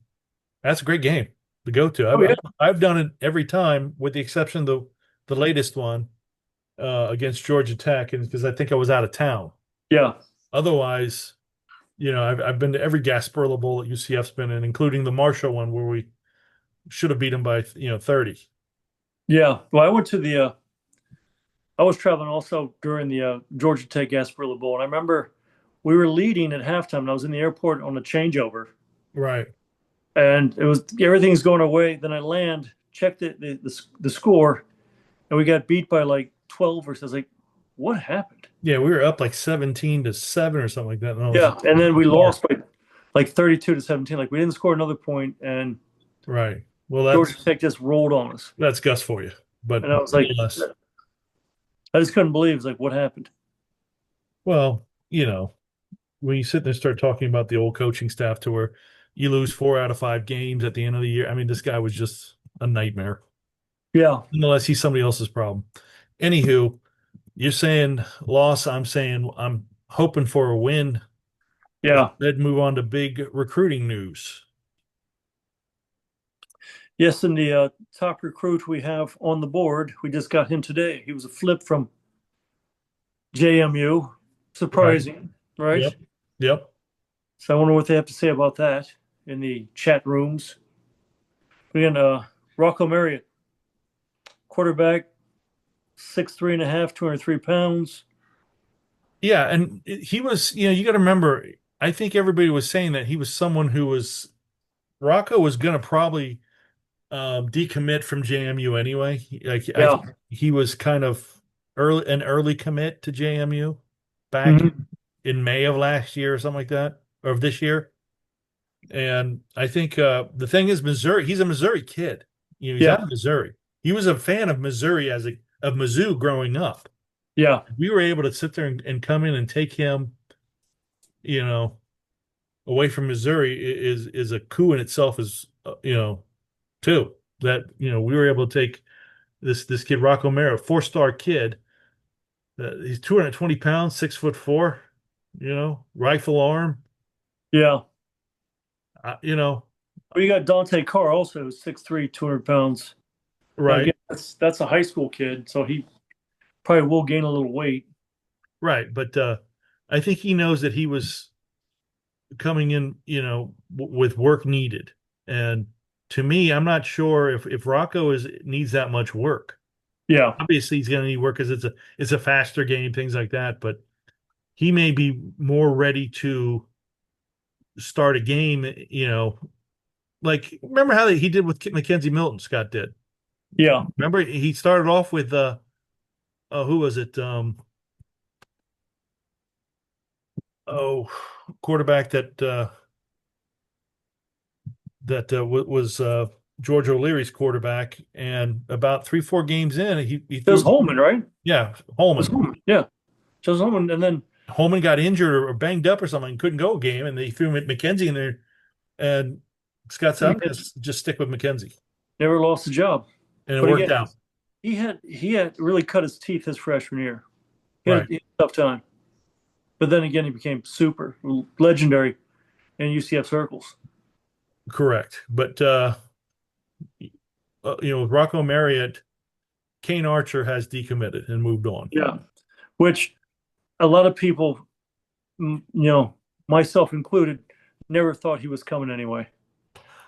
that's a great game to go to. Oh yeah. I've done it every time, with the exception of the latest one against Georgia Tech, and because I think I was out of town. Yeah. Otherwise, I've been to every Gasparilla Bowl that UCF's been in, including the Marshall one where we should have beat them by 30. Yeah. Well, I was traveling also during the Georgia Tech Gasparilla Bowl, and I remember we were leading at halftime, and I was in the airport on a changeover, Right. and it was everything's going our way. Then I land, checked the score, and we got beat by like 12 or so. I was like, what happened? Yeah, we were up like 17-7 or something like that. And I was Yeah, and then we more. lost by like 32-17. Like we didn't score another point, and Right. Well, Georgia Tech just rolled on us. that's Gus for you. But And I was like, nonetheless, I just couldn't believe. It's like, what happened? well, when you sit there and start talking about the old coaching staff to where you lose 4 out of 5 games at the end of the year, I mean, this guy was just a nightmare. Yeah, Unless he's somebody else's problem. Anywho, you're saying loss. I'm saying I'm hoping for a win. yeah. Let's move on to big recruiting news. Yes, and the top recruit we have on the board, we just got him today. He was a flip from JMU. Right. Surprising, right? Yep. Yep. So I wonder what they have to say about that in the chat rooms. Again, Rocco Marriott, quarterback, 6'3" and a half, 203 pounds. Yeah, and he was, you got to remember, I think everybody was saying that he was someone who was Rocco was going to probably decommit from JMU anyway. I Yeah. think he was kind of early commit to JMU back Mhm. in May of last year or something like that, or of this year. And I think the thing is Missouri. He's a Missouri kid. He's out Yeah. of Missouri. He was a fan of Missouri of Mizzou growing up. Yeah. We were able to sit there and come in and take him, you know, away from Missouri is a coup in itself. Is too that we were able to take this kid Rocco Mara, 4-star kid. He's 220 pounds, 6'4", rifle arm. Yeah. Uh, you know, Well, you got Dante Carr also, 6'3", 200 pounds. Now, right, again, that's a high school kid, so he probably will gain a little weight. right. But I think he knows that he was coming in, with work needed. And to me, I'm not sure if Rocco needs that much work. Yeah. Obviously, he's going to need work because it's a faster game, things like that. But he may be more ready to start a game. Like remember how he did with Mackenzie Milton? Scott did. Yeah. Remember he started off with who was it? Quarterback that was George O'Leary's quarterback, and about 3-4 games in, he It was threw. Holman, right? Yeah, It was Holman. Holman. Yeah. Just Holman. And then, Holman got injured or banged up or something, couldn't go a game, and they threw McKenzie in there. And Scott said, "I'm going to just stick with McKenzie," never lost a job. and it But worked again, out. he had really cut his teeth his freshman year. Right, He had a tough time. But then again, he became super legendary in UCF circles. correct. But with Rocco Marriott, Kane Archer has decommitted and moved on. Yeah. Which a lot of people, myself included, never thought he was coming anyway.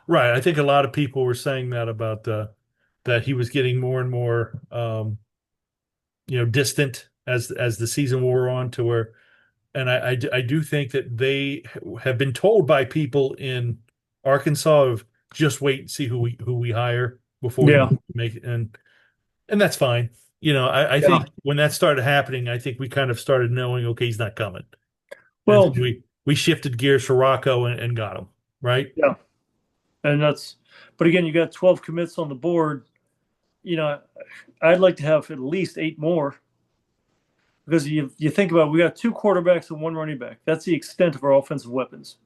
Right. I think a lot of people were saying that about that he was getting more and more distant as the season wore on to where, and I do think that they have been told by people in Arkansas of just wait and see who we hire before we Yeah. make it. And that's fine. I Yeah. think when that started happening, I think we kind of started knowing, okay, he's not coming. And Well, so we shifted gears for Rocco and got him, right? yeah. And but again, you got 12 commits on the board. You know, I'd like to have at least 8 more because you think about it, we got 2 quarterbacks and 1 running back. That's the extent of our offensive weapons.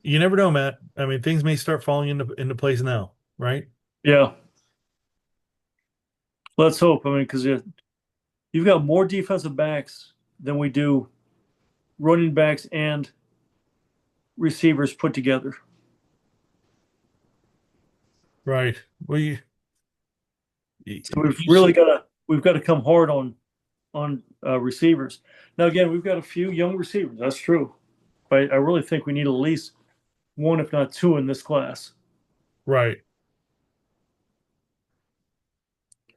You never know, Matt. I mean, things may start falling into place now, right? Yeah. Let's hope. I mean, because you've got more defensive backs than we do running backs and receivers put together. Right. Well, So we've you really got to come hard on receivers. Now again, we've got a few young receivers. That's true. But I really think we need at least 1, if not 2, in this class. right.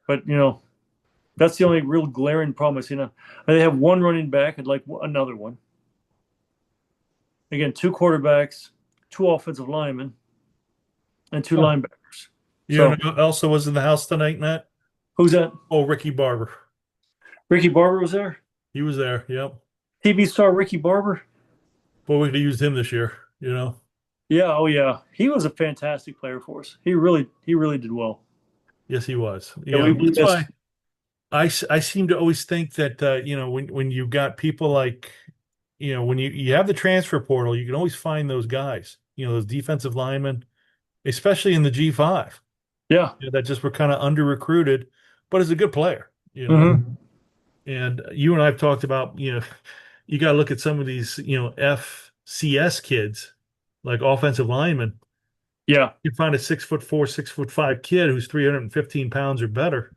But that's the only real glaring problem I see now. They have 1 running back. I'd like another one. Again, 2 quarterbacks, 2 offensive linemen, and 2 Huh. linebackers. You know So who else was in the house tonight, Matt? who's that? Oh, Ricky Barber. Ricky Barber was there. He was there. Yep. TV star Ricky Barber. Boy, we could have used him this year, you know? Yeah, oh yeah, he was a fantastic player for us. He really did well. Yes, he was. Yeah, we That's missed. why I seem to always think that, when you've got people like, when you have the transfer portal, you can always find those guys, those defensive linemen, especially in the G5, Yeah. that just were kind of under recruited, but is a good player. Hmm. And you and I have talked about, you got to look at some of these, FCS kids, like offensive linemen. Yeah. You find a 6'4", 6'5" kid who's 315 pounds or better.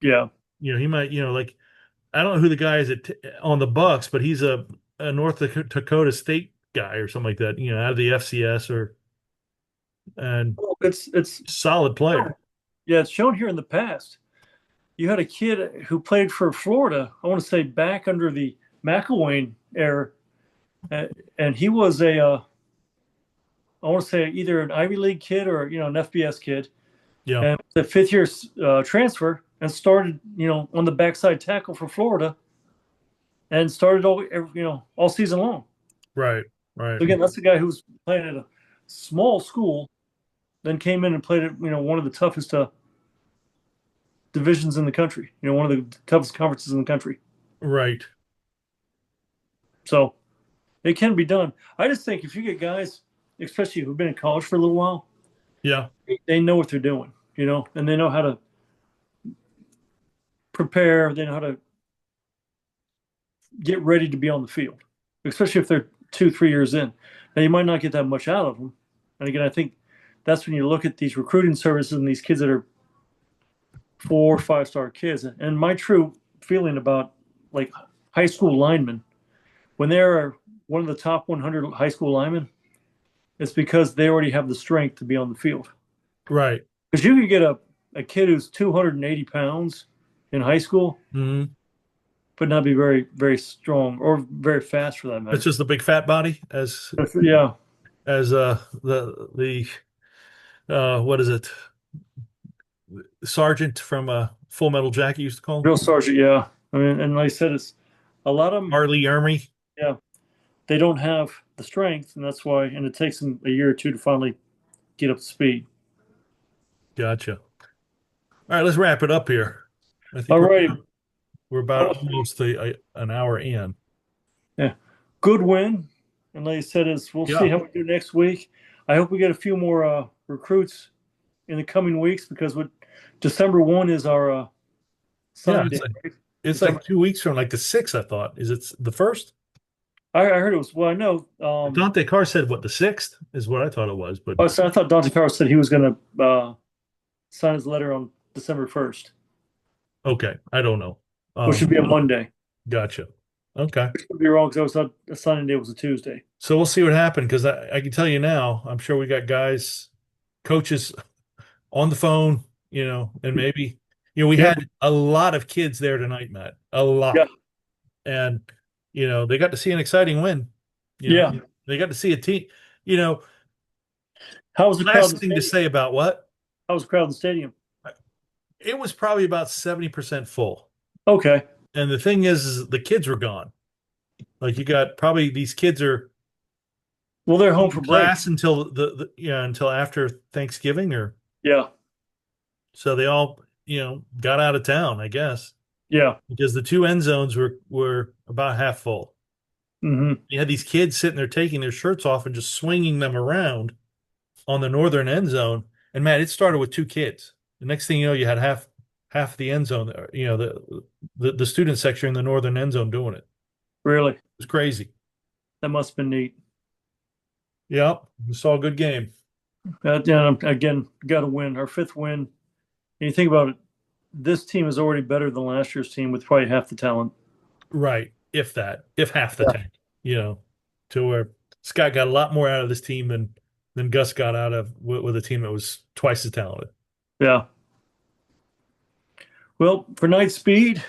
Yeah. He might, like, I don't know who the guy is on the Bucks, but he's a North Dakota State guy or something like that, out of the FCS and Well, it's solid player. yeah, it's shown here in the past. You had a kid who played for Florida. I want to say back under the McElwain era, uh, and he was I want to say either an Ivy League kid or an FBS kid, Yeah, and the 5th year transfer and started on the backside tackle for Florida and started all season long. right, right, So again, that's the guy who's playing at a small school, then came in and played at one of the toughest divisions in the country. One of the toughest conferences in the country. right. So it can be done. I just think if you get guys, especially who've been in college for a little while, Yeah, they know what they're doing, and they know how to prepare. They know how to get ready to be on the field, especially if they're 2, 3 years in. Now you might not get that much out of them. And again, I think that's when you look at these recruiting services and these kids that are 4 or 5 star kids. And my true feeling about like high school linemen, when they're one of the top 100 high school linemen, it's because they already have the strength to be on the field. right. Because you could get a kid who's 280 pounds in high school, Hmm. but not be very, very strong or very fast for that It's matter. just a big fat body, as Yeah, as the what is it, Sergeant from Full Metal Jacket used to call him, real sergeant. Yeah, I mean, and like I said, it's a lot of them. Harley Ermy. Yeah, they don't have the strength, and that's why. And it takes them a year or 2 to finally get up to speed. Gotcha. All right, let's wrap it up here. I think All we're right. we're about almost an hour in. Yeah, good win. And like I said, is we'll see Yeah, how we do next week. I hope we get a few more recruits in the coming weeks because what December 1 is our yeah. signing day. Right? It's like December. 2 weeks from like the 6th. I thought, is it the first? I heard it was. Well, I know. Dante Carr said what, the 6th is what I thought it was, but So I thought Dante Carlos said he was going to sign his letter on December 1st, okay, I don't know. which Um, should be a Monday. gotcha. Okay, Could be wrong because I was thought the signing day was a Tuesday. so we'll see what happened because I can tell you now. I'm sure we got guys, coaches on the phone, and maybe we Yeah, had a lot of kids there tonight, Matt, a yeah, lot, and they got to see an exciting win. yeah, They got to see a team. You know, How was the crowd in Last the thing to stadium? say about what? How was the crowd in the stadium? It was probably about 70% full. Okay. And the thing is the kids were gone. Like you got probably these kids are Well, they're home in for break. class until until after Thanksgiving or Yeah. so they all, got out of town, I guess. Yeah. Because the two end zones were about half full. Mm-hmm. You had these kids sitting there taking their shirts off and just swinging them around on the northern end zone. And man, it started with two kids. The next thing you know, you had half the end zone, the student section in the northern end zone doing it. It Really? was crazy. That must have been neat. Yep, we saw a good game. Yeah, again, got to win. Our fifth win. And you think about it, this team is already better than last year's team with probably half the talent. Right, if that, if half the Yeah. tank, to where Scott got a lot more out of this team than Gus got out of with a team that was twice as talented. Yeah. Well, for Knightspeed,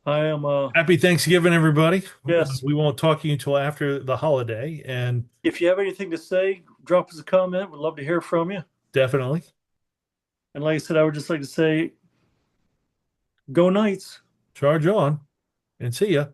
I am Happy Thanksgiving, everybody. yes. We won't talk to you until after the holiday, and If you have anything to say, drop us a comment. We'd love to hear from you. definitely And like I said, I would just like to say, go Knights. charge on and see ya.